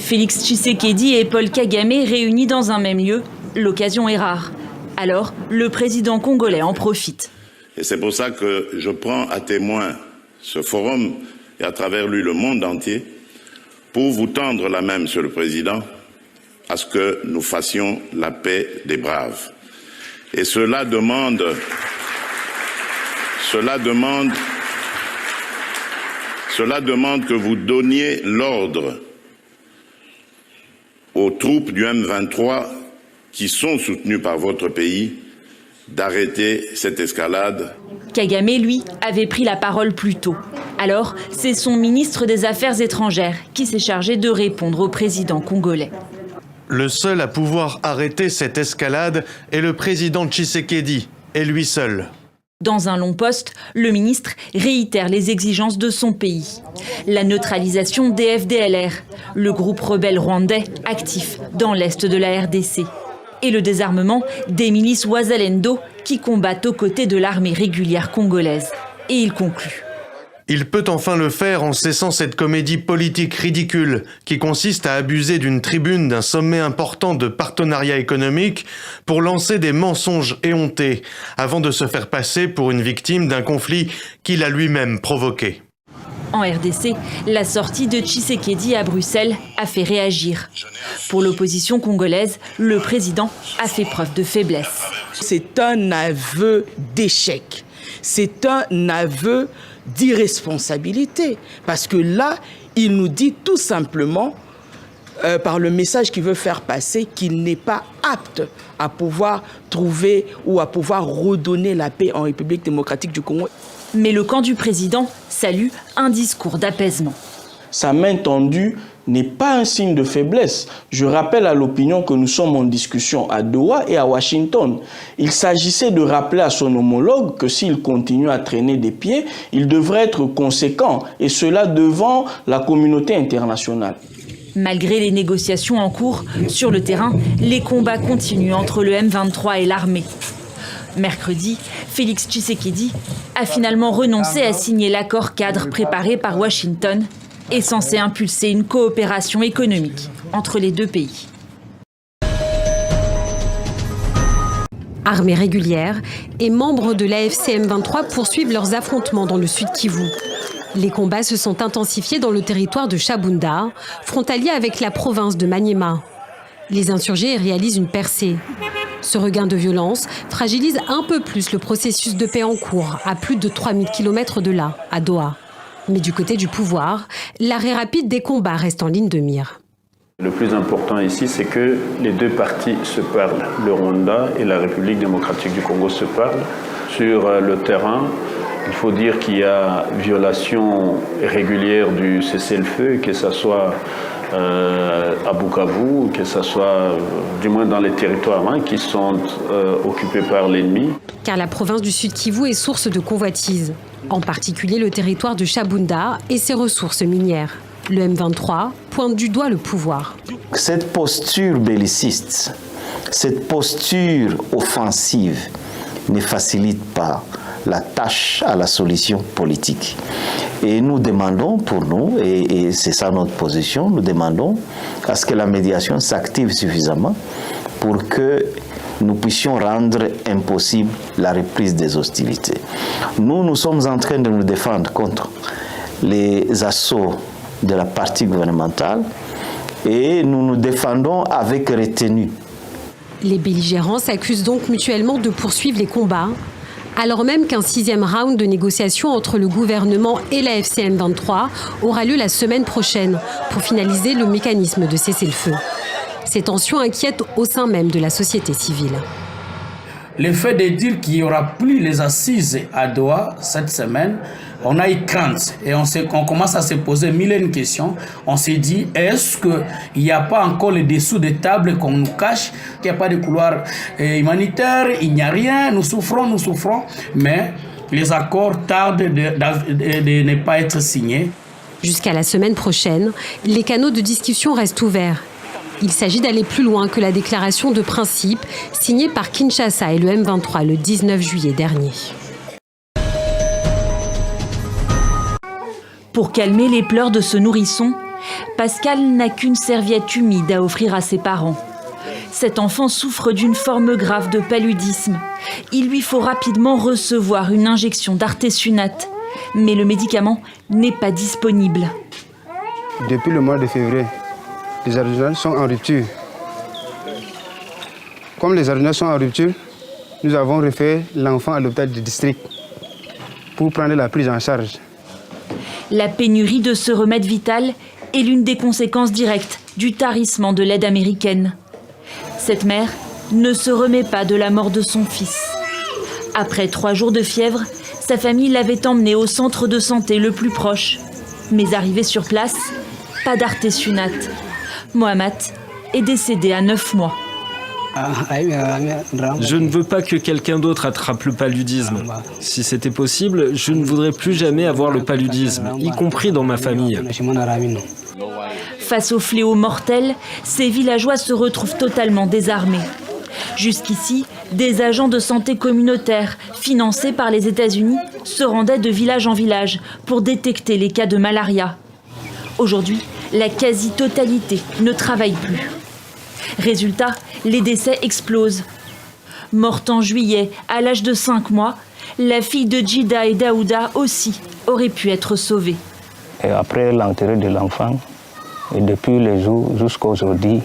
Félix Tshisekedi et Paul Kagame réunis dans un même lieu, l'occasion est rare. Alors, le président congolais en profite. Et c'est pour ça que je prends à témoin ce forum et à travers lui le monde entier pour vous tendre la main, Monsieur le Président, à ce que nous fassions la paix des braves. Et cela demande que vous donniez l'ordre aux troupes du M23 qui sont soutenues par votre pays d'arrêter cette escalade. Kagame, lui, avait pris la parole plus tôt. Alors, c'est son ministre des Affaires étrangères qui s'est chargé de répondre au président congolais. Le seul à pouvoir arrêter cette escalade est le président Tshisekedi, et lui seul. Dans un long poste, le ministre réitère les exigences de son pays. La neutralisation des FDLR, le groupe rebelle rwandais actif dans l'est de la RDC. Et le désarmement des milices Wazalendo qui combattent aux côtés de l'armée régulière congolaise. Et il conclut. Il peut enfin le faire en cessant cette comédie politique ridicule qui consiste à abuser d'une tribune d'un sommet important de partenariat économique pour lancer des mensonges éhontés avant de se faire passer pour une victime d'un conflit qu'il a lui-même provoqué. En RDC, la sortie de Tshisekedi à Bruxelles a fait réagir. Pour l'opposition congolaise, le président a fait preuve de faiblesse. C'est un aveu d'échec. C'est un aveu d'irresponsabilité. Parce que là, il nous dit tout simplement, par le message qu'il veut faire passer, qu'il n'est pas apte à pouvoir trouver ou à pouvoir redonner la paix en République démocratique du Congo. Mais le camp du président salue un discours d'apaisement. Sa main tendue n'est pas un signe de faiblesse. Je rappelle à l'opinion que nous sommes en discussion à Doha et à Washington. Il s'agissait de rappeler à son homologue que s'il continue à traîner des pieds, il devrait être conséquent, et cela devant la communauté internationale. Malgré les négociations en cours, sur le terrain, les combats continuent entre le M23 et l'armée. Mercredi, Félix Tshisekedi a finalement renoncé à signer l'accord cadre préparé par Washington et censé impulser une coopération économique entre les deux pays. Armée régulière et membres de l'AFC M23 poursuivent leurs affrontements dans le sud Kivu. Les combats se sont intensifiés dans le territoire de Shabunda, frontalier avec la province de Maniema. Les insurgés réalisent une percée. Ce regain de violence fragilise un peu plus le processus de paix en cours, à plus de 3000 km de là, à Doha. Mais du côté du pouvoir, l'arrêt rapide des combats reste en ligne de mire. Le plus important ici, c'est que les deux parties se parlent. Le Rwanda et la République démocratique du Congo se parlent. Sur le terrain, il faut dire qu'il y a violation régulière du cessez-le-feu, que ce soit à Bukavu, que ce soit du moins dans les territoires qui sont occupés par l'ennemi. Car la province du Sud Kivu est source de convoitises, en particulier le territoire de Shabunda et ses ressources minières. Le M23 pointe du doigt le pouvoir. Cette posture belliciste, cette posture offensive ne facilite pas la tâche à la solution politique. Et nous demandons pour nous, et c'est ça notre position, nous demandons à ce que la médiation s'active suffisamment pour que nous puissions rendre impossible la reprise des hostilités. Nous sommes en train de nous défendre contre les assauts de la partie gouvernementale et nous nous défendons avec retenue. Les belligérants s'accusent donc mutuellement de poursuivre les combats, alors même qu'un 6e round de négociations entre le gouvernement et la FCM23 aura lieu la semaine prochaine pour finaliser le mécanisme de cessez-le-feu. Ces tensions inquiètent au sein même de la société civile. Le fait de dire qu'il n'y aura plus les assises à Doha cette semaine, on a eu crainte et on commence à se poser mille et une questions. On s'est dit, est-ce qu'il n'y a pas encore les dessous des tables qu'on nous cache, qu'il n'y a pas de couloir humanitaire, il n'y a rien, nous souffrons, mais les accords tardent de ne pas être signés. Jusqu'à la semaine prochaine, les canaux de discussion restent ouverts. Il s'agit d'aller plus loin que la déclaration de principe signée par Kinshasa et le M23 le 19 juillet dernier. Pour calmer les pleurs de ce nourrisson, Pascal n'a qu'une serviette humide à offrir à ses parents. Cet enfant souffre d'une forme grave de paludisme. Il lui faut rapidement recevoir une injection d'artesunate. Mais le médicament n'est pas disponible. Depuis le mois de février, les ordonnances sont en rupture. Comme les ordonnances sont en rupture, nous avons refait l'enfant à l'hôpital du district pour prendre la prise en charge. La pénurie de ce remède vital est l'une des conséquences directes du tarissement de l'aide américaine. Cette mère ne se remet pas de la mort de son fils. Après 3 jours de fièvre, sa famille l'avait emmené au centre de santé le plus proche. Mais arrivé sur place, pas d'artesunate. Mohamed est décédé à 9 mois. Je ne veux pas que quelqu'un d'autre attrape le paludisme. Si c'était possible, je ne voudrais plus jamais avoir le paludisme, y compris dans ma famille. Face au fléau mortel, ces villageois se retrouvent totalement désarmés. Jusqu'ici, des agents de santé communautaires, financés par les États-Unis, se rendaient de village en village pour détecter les cas de malaria. Aujourd'hui, la quasi-totalité ne travaille plus. Résultat, les décès explosent. Morte en juillet, à l'âge de 5 mois, la fille de Djida et Daouda aussi aurait pu être sauvée. Et après l'enterrement de l'enfant, et depuis les jours jusqu'à aujourd'hui,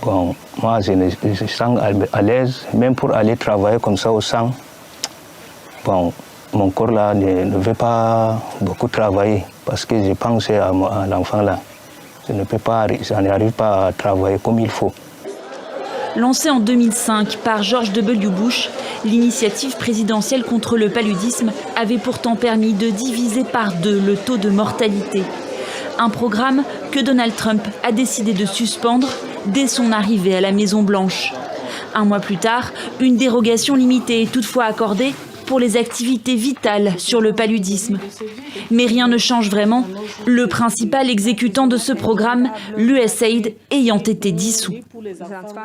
bon, moi je sens à l'aise, même pour aller travailler comme ça au sang. Bon, mon corps là ne veut pas beaucoup travailler parce que je pense à l'enfant là. Je n'arrive pas à travailler comme il faut. Lancée en 2005 par George W. Bush, l'initiative présidentielle contre le paludisme avait pourtant permis de diviser par 2 le taux de mortalité. Un programme que Donald Trump a décidé de suspendre dès son arrivée à la Maison-Blanche. 1 mois plus tard, une dérogation limitée est toutefois accordée pour les activités vitales sur le paludisme. Mais rien ne change vraiment, le principal exécutant de ce programme, l'USAID, ayant été dissous.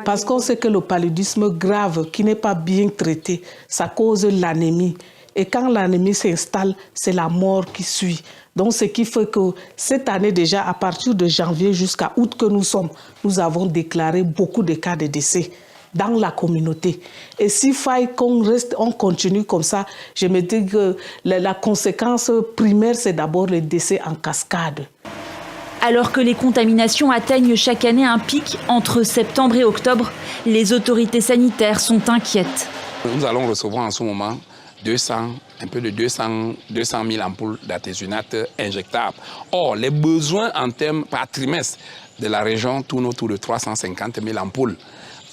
Parce qu'on sait que le paludisme grave qui n'est pas bien traité, ça cause l'anémie. Et quand l'anémie s'installe, c'est la mort qui suit. Donc ce qui fait que cette année déjà, à partir de janvier jusqu'à août que nous sommes, nous avons déclaré beaucoup de cas de décès dans la communauté. Et s'il faille on continue comme ça, je me dis que la conséquence primaire, c'est d'abord les décès en cascade. Alors que les contaminations atteignent chaque année un pic entre septembre et octobre, les autorités sanitaires sont inquiètes. Nous allons recevoir en ce moment un peu de 200 000 ampoules d'artesunate injectables. Or, les besoins en termes par trimestre de la région tournent autour de 350 000 ampoules.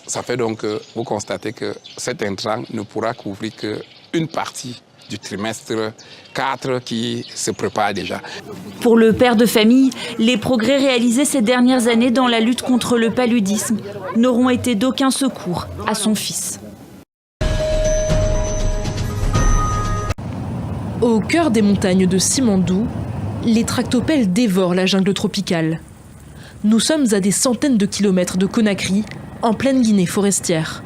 Ça fait donc que vous constatez que cet intrant ne pourra couvrir qu'une partie du trimestre 4 qui se prépare déjà. Pour le père de famille, les progrès réalisés ces dernières années dans la lutte contre le paludisme n'auront été d'aucun secours à son fils. Au cœur des montagnes de Simandou, les tractopelles dévorent la jungle tropicale. Nous sommes à des centaines de kilomètres de Conakry, en pleine Guinée forestière.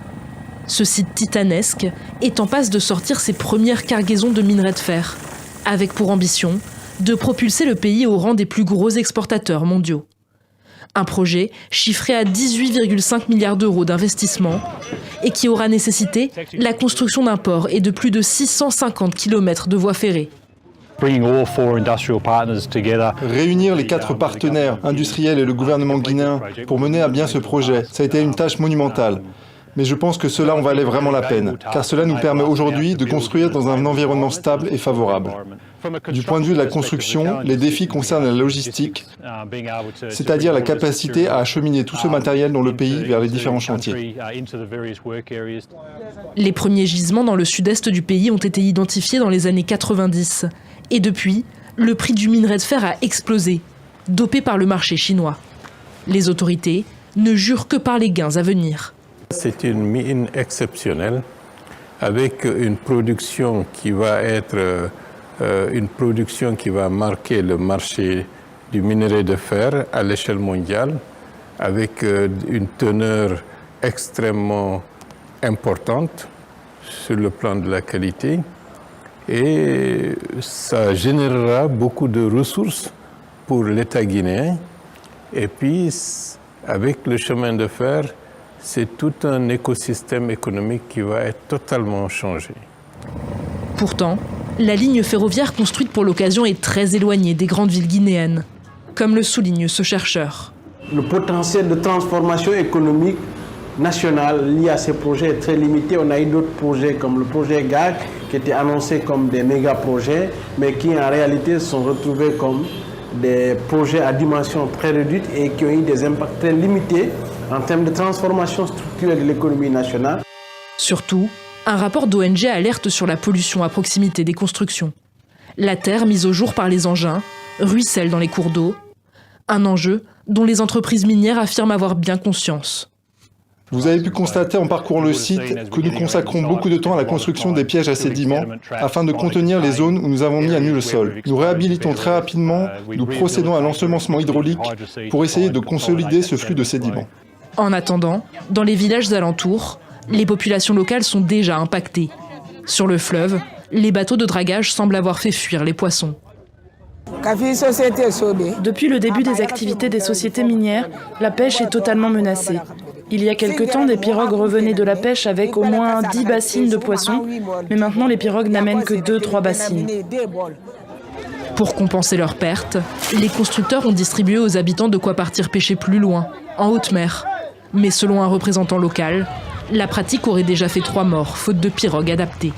Ce site titanesque est en passe de sortir ses premières cargaisons de minerais de fer, avec pour ambition de propulser le pays au rang des plus gros exportateurs mondiaux. Un projet chiffré à 18,5 milliards d'euros d'investissement et qui aura nécessité la construction d'un port et de plus de 650 km de voies ferrées. Réunir les 4 partenaires industriels et le gouvernement guinéen pour mener à bien ce projet, ça a été une tâche monumentale. Mais je pense que cela en valait vraiment la peine, car cela nous permet aujourd'hui de construire dans un environnement stable et favorable. Du point de vue de la construction, les défis concernent la logistique, c'est-à-dire la capacité à acheminer tout ce matériel dans le pays vers les différents chantiers. Les premiers gisements dans le sud-est du pays ont été identifiés dans les années 90. Et depuis, le prix du minerai de fer a explosé, dopé par le marché chinois. Les autorités ne jurent que par les gains à venir. C'est une mine exceptionnelle avec une production qui va être qui va marquer le marché du minerai de fer à l'échelle mondiale, avec une teneur extrêmement importante sur le plan de la qualité, et ça générera beaucoup de ressources pour l'État guinéen. Et puis, avec le chemin de fer, c'est tout un écosystème économique qui va être totalement changé. Pourtant, la ligne ferroviaire construite pour l'occasion est très éloignée des grandes villes guinéennes, comme le souligne ce chercheur. Le potentiel de transformation économique nationale lié à ces projets est très limité. On a eu d'autres projets comme le projet GAC qui étaient annoncés comme des méga-projets, mais qui en réalité sont retrouvés comme des projets à dimension très réduite et qui ont eu des impacts très limités en termes de transformation structurelle de l'économie nationale. Surtout, un rapport d'ONG alerte sur la pollution à proximité des constructions. La terre mise au jour par les engins ruisselle dans les cours d'eau, un enjeu dont les entreprises minières affirment avoir bien conscience. Vous avez pu constater en parcourant le site que nous consacrons beaucoup de temps à la construction des pièges à sédiments afin de contenir les zones où nous avons mis à nu le sol. Nous réhabilitons très rapidement, nous procédons à l'ensemencement hydraulique pour essayer de consolider ce flux de sédiments. En attendant, dans les villages alentours, les populations locales sont déjà impactées. Sur le fleuve, les bateaux de dragage semblent avoir fait fuir les poissons. Depuis le début des activités des sociétés minières, la pêche est totalement menacée. Il y a quelque temps, des pirogues revenaient de la pêche avec au moins 10 bassines de poissons, mais maintenant les pirogues n'amènent que 2-3 bassines. Pour compenser leurs pertes, les constructeurs ont distribué aux habitants de quoi partir pêcher plus loin, en haute mer. Mais selon un représentant local, la pratique aurait déjà fait 3 morts, faute de pirogues adaptées.